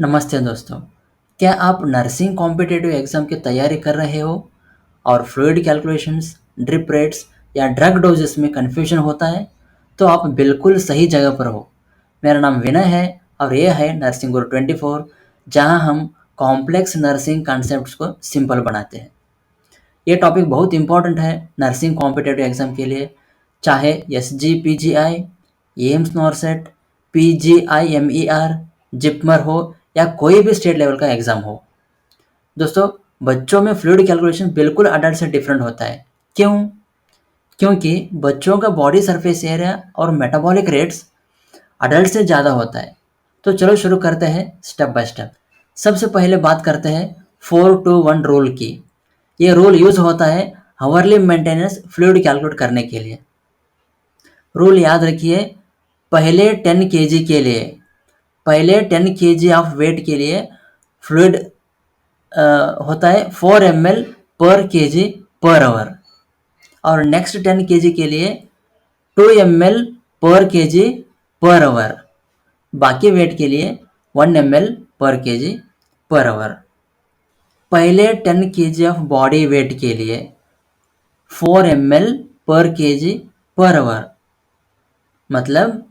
नमस्ते दोस्तों। क्या आप नर्सिंग कॉम्पिटिटिव एग्ज़ाम की तैयारी कर रहे हो और फ्लूइड कैलकुलेशंस, ड्रिप रेट्स या ड्रग डोजेस में कन्फ्यूजन होता है? तो आप बिल्कुल सही जगह पर हो। मेरा नाम विनय है और ये है नर्सिंग गुरु 24, जहां हम कॉम्प्लेक्स नर्सिंग कॉन्सेप्ट्स को सिंपल बनाते हैं। ये टॉपिक बहुत इंपॉर्टेंट है नर्सिंग कॉम्पिटिटिव एग्ज़ाम के लिए, चाहे SGPGI, AIIMS NORCET, PGIMER, JIPMER हो या कोई भी स्टेट लेवल का एग्ज़ाम हो। दोस्तों, बच्चों में फ्लूइड कैलकुलेशन बिल्कुल अडल्ट से डिफरेंट होता है। क्यों? क्योंकि बच्चों का बॉडी सरफेस एरिया और मेटाबॉलिक रेट्स अडल्ट से ज़्यादा होता है। तो चलो शुरू करते हैं स्टेप बाय स्टेप। सबसे पहले बात करते हैं 4-2-1 रूल की। ये रूल यूज़ होता है हावरली मेंटेनेंस फ्लूइड कैलकुलेट करने के लिए। रूल याद रखिए, पहले 10 kg के लिए, पहले 10 kg ऑफ वेट के लिए फ्लूइड होता है 4 ml पर kg पर आवर, और नेक्स्ट 10 kg के लिए 2 ml पर kg पर आवर, बाकी वेट के लिए 1 ml पर kg पर आवर। पहले 10 kg ऑफ बॉडी वेट के लिए 4 ml पर kg पर आवर, मतलब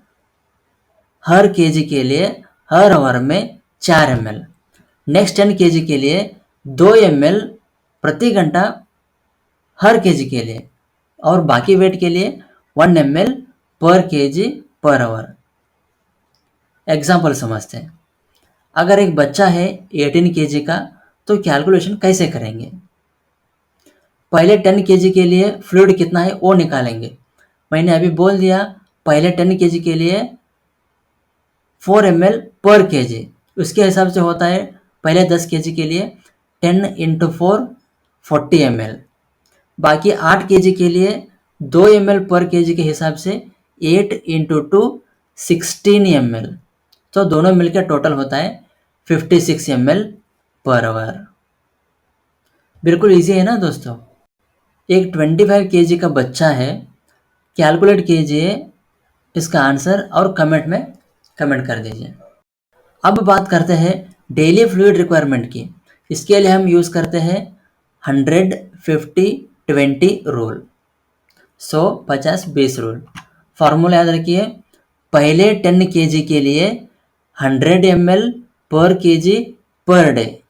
हर kg के लिए हर आवर में 4 ml। नेक्स्ट 10 kg के लिए 2 ml प्रति घंटा हर kg के लिए, और बाकी वेट के लिए 1 ml पर kg पर आवर। एग्जाम्पल समझते हैं। अगर एक बच्चा है 18 kg का, तो कैलकुलेशन कैसे करेंगे? पहले 10 kg के लिए फ्लूइड कितना है वो निकालेंगे। मैंने अभी बोल दिया, पहले 10 kg के लिए 4 ml पर kg, उसके हिसाब से होता है पहले 10 kg के लिए 10 × 4 40 ml, बाकी 8 kg के लिए 2 ml पर kg के हिसाब से 8 × 2 16 ml, तो दोनों मिलकर टोटल होता है 56 ml पर आवर। बिल्कुल इजी है ना दोस्तों? एक 25 kg का बच्चा है, कैलकुलेट कीजिए इसका आंसर और कमेंट में कमेंट कर दीजिए। अब बात करते हैं डेली फ्लूइड रिक्वायरमेंट की। इसके लिए हम यूज़ करते हैं 100-50-20 रूल, 100-50-20 रूल। फार्मूला याद रखिए, पहले 10 kg के लिए 100 ml पर kg पर डे,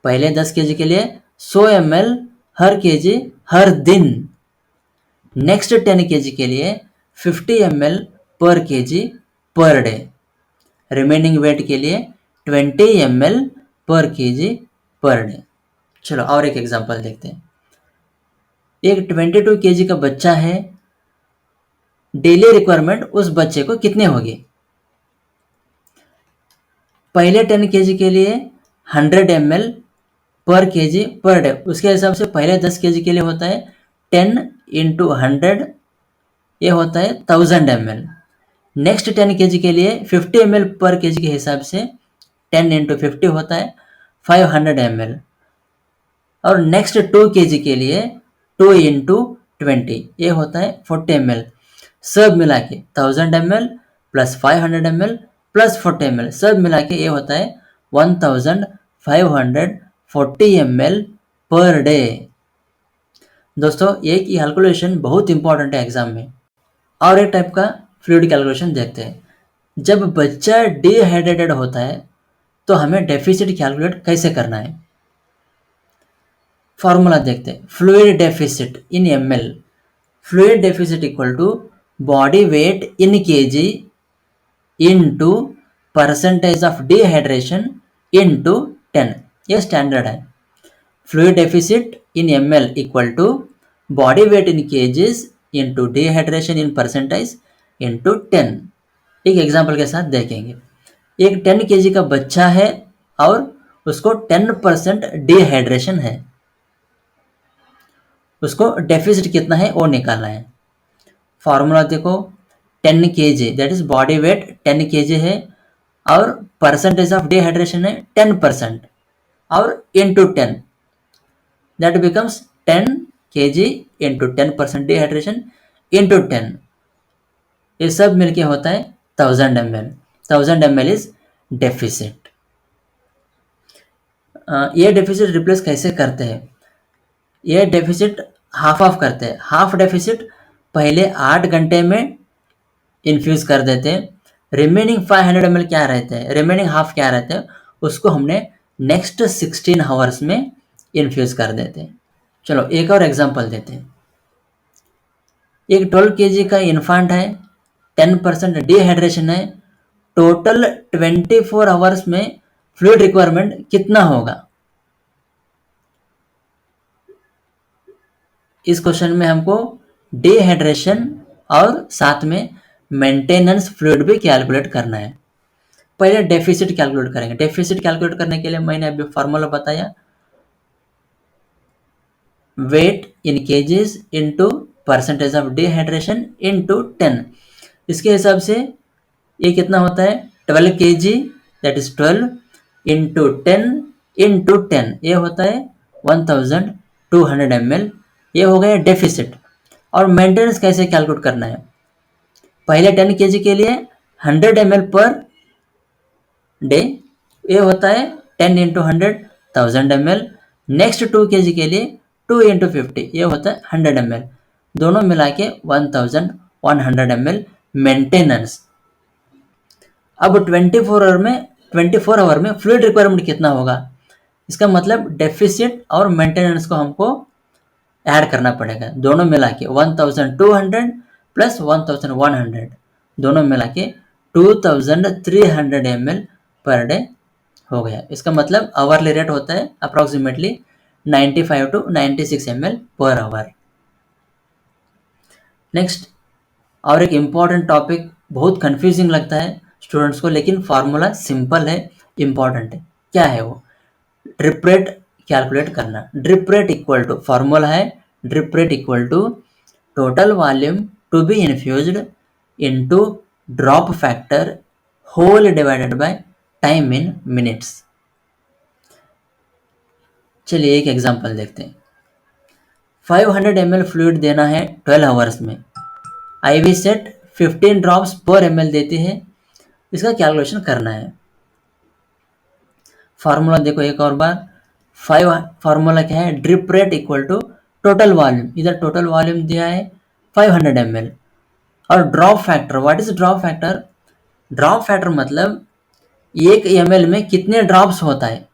पहले 10 kg के लिए 100 ml हर kg हर दिन, नेक्स्ट 10 kg के लिए 50 ml पर kg per day, remaining wait के लिए 20 ml पर kg पर डे। चलो और एक एग्जांपल देखते हैं। एक 22 kg का बच्चा है, डेली रिक्वायरमेंट उस बच्चे को कितने होगी? पहले 10 kg के लिए 100 ml पर kg पर डे, उसके हिसाब से पहले 10 kg के लिए होता है 10 × 100, ये होता है 1000 ml। नेक्स्ट 10 kg के लिए 50 ml पर kg के हिसाब से 10 × 50 होता है 500 ml, और नेक्स्ट 2 kg के लिए 2 × 20, ये होता है 40 ml। सब मिला के 1000 ml plus 500 ml plus 40 ml, सब मिला के ये होता है 1540 ml पर डे। दोस्तों, ये की कैलकुलेशन बहुत इंपॉर्टेंट है एग्जाम में। और एक टाइप का फ्लूइड कैलकुलेशन देखते हैं। जब बच्चा डिहाइड्रेटेड होता है तो हमें डेफिसिट कैलकुलेट कैसे करना है? फॉर्मूला देखते हैं। Fluid deficit in ml, fluid deficit equal to body weight in kg into percentage of dehydration into 10, ये स्टैंडर्ड है। Fluid deficit in ml equal to body weight in kgs into dehydration in percentage into 10। एक example के साथ देखेंगे। एक 10 kg का बच्चा है और उसको 10% डिहाइड्रेशन है, उसको डेफिसिट कितना है वो निकालना है। फॉर्मूला देखो, 10 kg that is body weight 10 kg है और परसेंटेज ऑफ डिहाइड्रेशन है 10%, और into 10 that becomes 10 kg into 10% dehydration into 10, ये सब मिलके होता है 1000 ml। 1000 ml is deficit. ये डेफिसिट रिप्लेस कैसे करते हैं? ये डेफिसिट हाफ ऑफ करते हैं। हाफ डेफिसिट पहले 8 घंटे में इन्फ्यूज कर देते हैं। रिमेनिंग 500 ml क्या रहते हैं, रिमेनिंग हाफ क्या रहते हैं, उसको हमने नेक्स्ट 16 आवर्स में इन्फ्यूज कर देते हैं। चलो एक और एग्जांपल देते हैं। एक 12 kg का इन्फांट है, 10% डिहाइड्रेशन है, टोटल 24 आवर्स में फ्लूइड रिक्वायरमेंट कितना होगा? इस क्वेश्चन में हमको डिहाइड्रेशन और साथ में मेंटेनेंस फ्लूइड भी कैलकुलेट करना है। पहले डेफिसिट कैलकुलेट करेंगे। डेफिसिट कैलकुलेट करने के लिए मैंने अभी फॉर्मूला बताया, weight in kgs into percentage of dehydration into 10। इसके हिसाब से ये कितना होता है, 12 kg that is 12 into 10 into 10, ये होता है 1200 ml। ये हो गया डेफिसिट। और मेंटेनेंस कैसे कैलकुलेट करना है, पहले 10 kg के लिए 100 ml पर डे, ये होता है 10 इंटू 100 1000 ml। नेक्स्ट 2 kg के लिए 2 इंटू 50, ये होता है 100 ml। दोनों मिला के 1100 ml मेंटेनेंस। अब 24 आवर में फ्लूइड रिक्वायरमेंट कितना होगा? इसका मतलब डेफिसिट और मेंटेनेंस को हमको ऐड करना पड़ेगा, दोनों मिला के 1200 प्लस 1100, दोनों मिला के 2300 ml पर डे हो गया। इसका मतलब आवरली रेट होता है approximately 95 to 96 ml per our. Next, और एक इम्पॉर्टेंट टॉपिक, बहुत कंफ्यूजिंग लगता है स्टूडेंट्स को, लेकिन फार्मूला सिंपल है, इम्पॉर्टेंट है। क्या है वो? ड्रिप रेट कैलकुलेट करना। Drip rate equal to, formula है drip rate equal to total volume to be infused into drop factor whole divided by time in minutes. चलिए एक एग्जांपल देखते हैं। 500 ml फ्लूइड देना है 12 आवर्स में। IV सेट 15 ड्रॉप्स पर ml देती है। इसका कैलकुलेशन करना है। फार्मूला देखो एक और बार, फार्मूला क्या है, drip rate equal to total volume, इधर टोटल वॉल्यूम दिया है 500 ml, और drop factor, what is drop factor? Drop factor मतलब 1 ml में कितने ड्रॉप्स होता है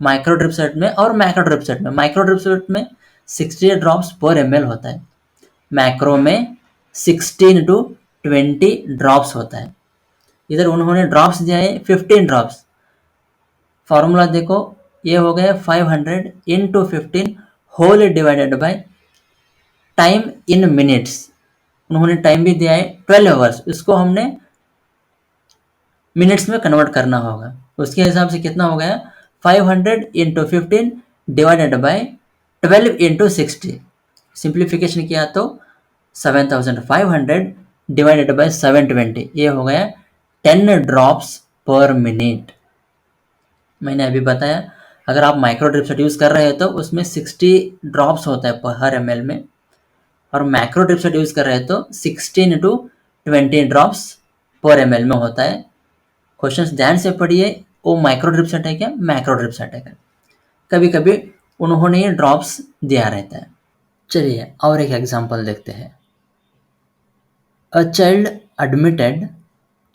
माइक्रो ड्रिप सेट में और मैक्रो ड्रिप सेट में। माइक्रो ड्रिप सेट में 60 ड्रॉप्स पर ml होता है, मैक्रो में 16 to 20 ड्रॉप्स होता है। इधर उन्होंने ड्रॉप्स दिया है 15 ड्रॉप्स। फॉर्मूला देखो, ये हो गया 500 into 15 whole divided by time in minutes. उन्होंने टाइम भी दिया है 12 आवर्स, इसको हमने मिनट्स में कन्वर्ट करना होगा। उसके हिसाब से कितना हो गया, 500 into 15 divided by 12 into 60। Simplification किया तो 7500 डिवाइडेड बाय 720, ये हो गया 10 ड्रॉप्स पर मिनट। मैंने अभी बताया, अगर आप माइक्रो ड्रिप सेट यूज़ कर रहे हैं तो उसमें 60 ड्रॉप्स होता है पर हर ml में, और मैक्रो ड्रिप सेट यूज़ कर रहे हैं तो 16 to 20 ड्रॉप्स पर ml में होता है। क्वेश्चंस ध्यान से पढ़िए, वो माइक्रो ड्रिप सेट है क्या, मैक्रो ड्रिप सेट है क्या। कभी कभी उन्होंने ये ड्रॉप्स दिया रहता है। चलिए और एक एग्जांपल देखते हैं। A child admitted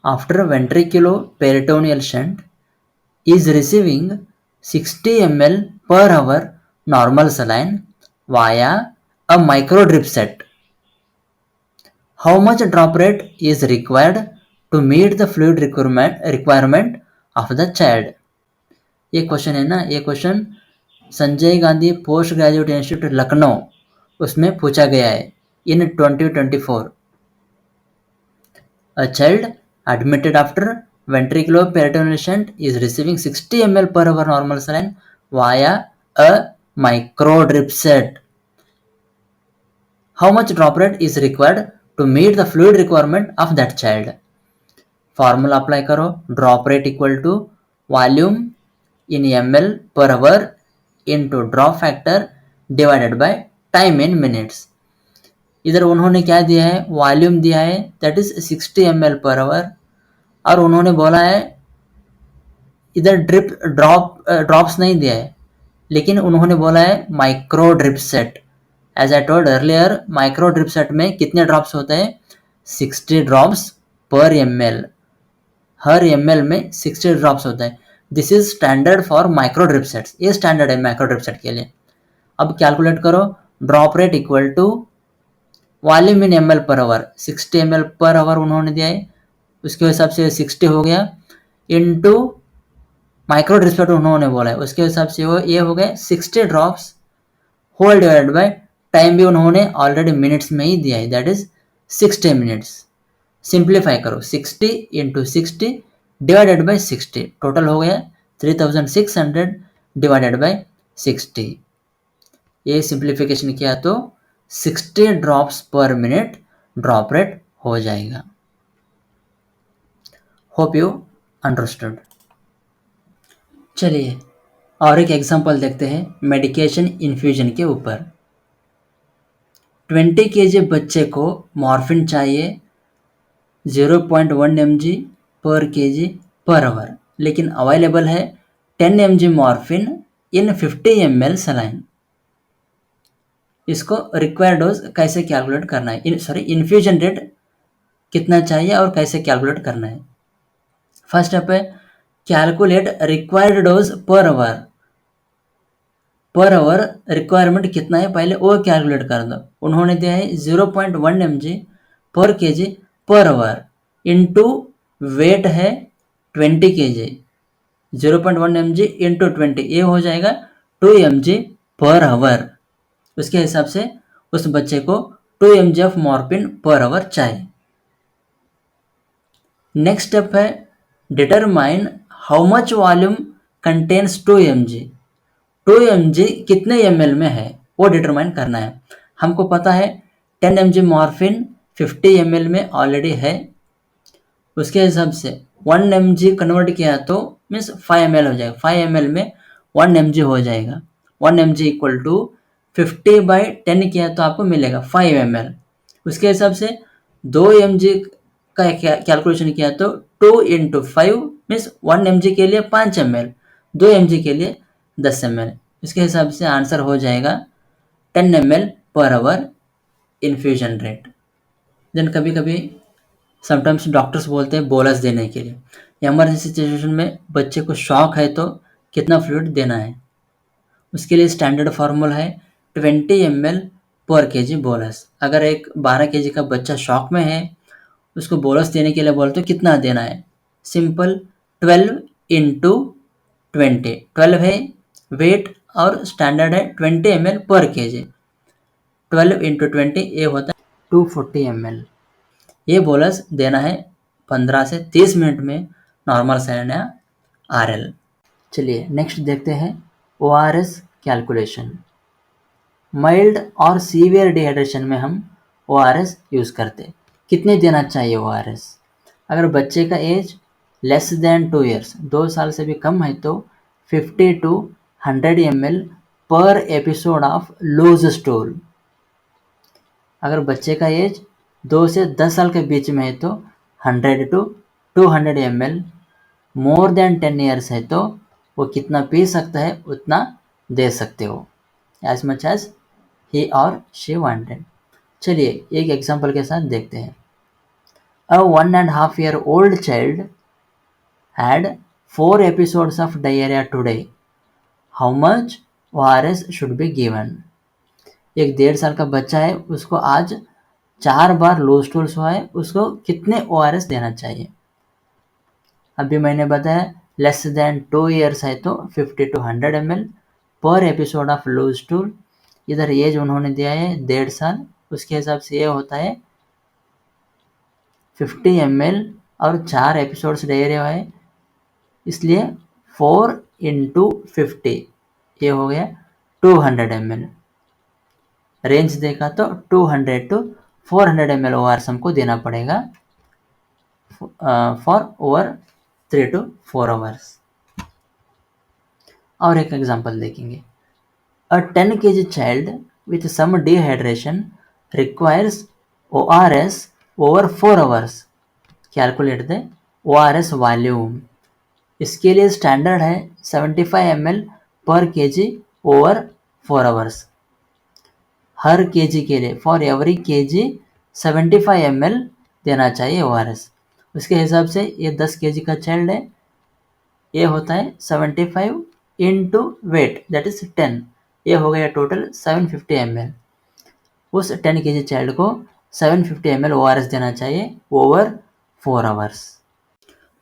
after ventriculoperitoneal shunt is receiving 60 ml per hour normal saline via a micro drip set. How much drop rate is required to meet the fluid requirement of the child? ये question है ना, ये question Sanjay Gandhi post graduate institute Lucknow उसमें पूछा गया है इन 2024। A child admitted after ventriculoperitoneal shunt is receiving 60 ml per hour normal saline via a micro drip set. How much drop rate is required to meet the fluid requirement of that child? Formula apply करो, drop rate equal to volume in ml per hour into drop factor divided by time in minutes. इधर उन्होंने क्या दिया है, volume दिया है that is 60 ml per our, और उन्होंने बोला है इधर ड्रॉप्स नहीं दिया है, लेकिन उन्होंने बोला है micro drip set. As I told earlier, micro drip set में कितने ड्रॉप्स होते हैं? 60 ड्रॉप्स पर ml। हर ml में 60 ड्रॉप्स होता है। This is standard for micro drip sets. ये स्टैंडर्ड है माइक्रो ड्रिप सेट के लिए। अब कैलकुलेट करो, drop rate equal to volume in ml per hour. 60 ml per hour उन्होंने दिया है, उसके हिसाब से 60 हो गया, इनटू माइक्रो ड्रिप सेट उन्होंने बोला है, उसके हिसाब से ये हो गए 60 drops whole divided by time भी उन्होंने ऑलरेडी मिनट्स में ही दिया है, दैट इज 60 मिनट्स। सिंप्लीफाई करो, 60 इंटू 60 डिवाइडेड बाई 60, टोटल हो गया 3600 डिवाइडेड बाई 60। ये सिंप्लीफिकेशन किया तो 60 ड्रॉप्स पर मिनट ड्रॉप रेट हो जाएगा। Hope you understood. चलिए और एक एग्जांपल देखते हैं मेडिकेशन इन्फ्यूजन के ऊपर। 20 kg बच्चे को मॉर्फिन चाहिए 0.1 mg पर kg पर आवर, लेकिन अवेलेबल है 10 mg मॉर्फिन इन 50 ml सलाइन। इसको रिक्वायर्ड डोज कैसे कैलकुलेट करना है, इन्फ्यूजन रेट कितना चाहिए और कैसे कैलकुलेट करना है। फर्स्ट स्टेप है calculate required dose per hour. Per hour requirement कितना है पहले वो कैलकुलेट कर दो। उन्होंने दिया है 0.1 mg पर kg per hour into weight है 20 kg। 0.1 mg इंटू 20 ये हो जाएगा 2 mg पर आवर। उसके हिसाब से उस बच्चे को 2 mg of morphine per hour चाहिए। नेक्स्ट स्टेप है determine how much volume contains 2 mg। 2 mg कितने ml में है वो डिटरमाइन करना है। हमको पता है 10 mg मॉर्फिन 50 ml में ऑलरेडी है, उसके हिसाब से 1 mg कन्वर्ट किया तो मीन्स 5 ml हो जाएगा। 5 ml में 1 mg हो जाएगा। 1 mg इक्वल टू 50/10 किया तो आपको मिलेगा 5 ml। उसके हिसाब से 2 mg का कैलकुलेशन किया तो 2 इंटू 5 मीन्स 1 mg के लिए 5 ml, 2 mg के लिए 10 ml। इसके हिसाब से आंसर हो जाएगा 10 ml per our infusion rate. Then कभी कभी समटाइम्स डॉक्टर्स बोलते हैं बोलस देने के लिए। इमरजेंसी सिचुएशन में बच्चे को शॉक है तो कितना फ्लूइड देना है, उसके लिए स्टैंडर्ड फार्मूला है 20 ml पर kg बोलस। अगर एक 12 kg का बच्चा शॉक में है, उसको बोलस देने के लिए बोलते तो कितना देना है? Simple 12 into 20। 12 है वेट और स्टैंडर्ड है 20 ml पर kg। 12 इंटू 20 ये होता है 240 ml। ये बोलस देना है 15 से 30 मिनट में नॉर्मल सैलाइन या आरएल। चलिए नेक्स्ट देखते हैं ORS कैलकुलेशन। माइल्ड और सीवियर डिहाइड्रेशन में हम ORS यूज़ करते हैं। कितने देना चाहिए ORS? अगर बच्चे का एज लेस देन 2 ईयर्स, 2 साल से भी कम है तो 50 to 100 ml पर एपिसोड ऑफ लूज स्टूल। अगर बच्चे का एज 2 से 10 साल के बीच में है तो 100 to 200 ml। More than 10 years है तो वो कितना पी सकता है उतना दे सकते हो, एज मच एज ही और शी वांटेड। चलिए एक एग्जांपल के साथ देखते हैं। A 1.5 year old child had 4 episodes of diarrhea today. How much ORS should be given? एक 1.5 साल का बच्चा है, उसको आज 4 बार लो स्टूल्स हुआ है, उसको कितने ORS देना चाहिए? अभी मैंने बताया लेस देन 2 ईयर्स है तो 50 to 100 ml पर एपिसोड ऑफ लो स्टूल। इधर एज उन्होंने दिया है 1.5 साल, उसके हिसाब से ये होता है 50 ml और 4 एपिसोड्स डायरिया है, इसलिए 4 इंटू 50 ये हो गया 200 ml। रेंज देखा तो 200 to 400 ml ORS हमको देना पड़ेगा फॉर ओवर 3 to 4 आवर्स। और एक एग्जांपल देखेंगे। A 10 kg child with some dehydration requires ORS over 4 hours. Calculate the ORS volume. इसके लिए स्टैंडर्ड है 75 ml पर केजी ओवर 4 आवर्स। हर केजी के लिए फॉर एवरी केजी 75 ml देना चाहिए ORS। उसके हिसाब से ये 10 केजी का चाइल्ड है, ये होता है 75 इंटू वेट दैट इज 10, ये हो गया टोटल 750 ml। उस 10 केजी चाइल्ड को 750 ml ORS देना चाहिए ओवर 4 आवर्स।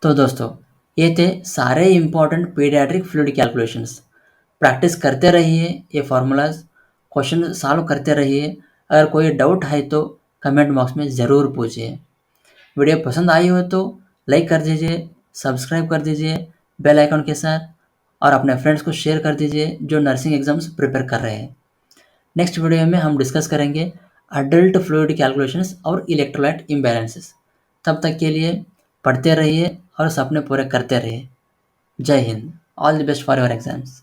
तो दोस्तों, ये थे सारे important paediatric fluid calculations. Practice करते रहिए ये फार्मूलाज, क्वेश्चन सॉल्व करते रहिए। अगर कोई डाउट है तो कमेंट बॉक्स में ज़रूर पूछिए। वीडियो पसंद आई हो तो लाइक कर दीजिए, सब्सक्राइब कर दीजिए बेल आइकन के साथ, और अपने फ्रेंड्स को शेयर कर दीजिए जो नर्सिंग एग्जाम्स प्रिपेयर कर रहे हैं। नेक्स्ट वीडियो में हम डिस्कस करेंगे अडल्ट फ्लूइड कैलकुलेशंस और इलेक्ट्रोलाइट इम्बैलेंसेस। तब तक के लिए पढ़ते रहिए और सपने पूरे करते रहिए। जय Hind. All the best for your exams.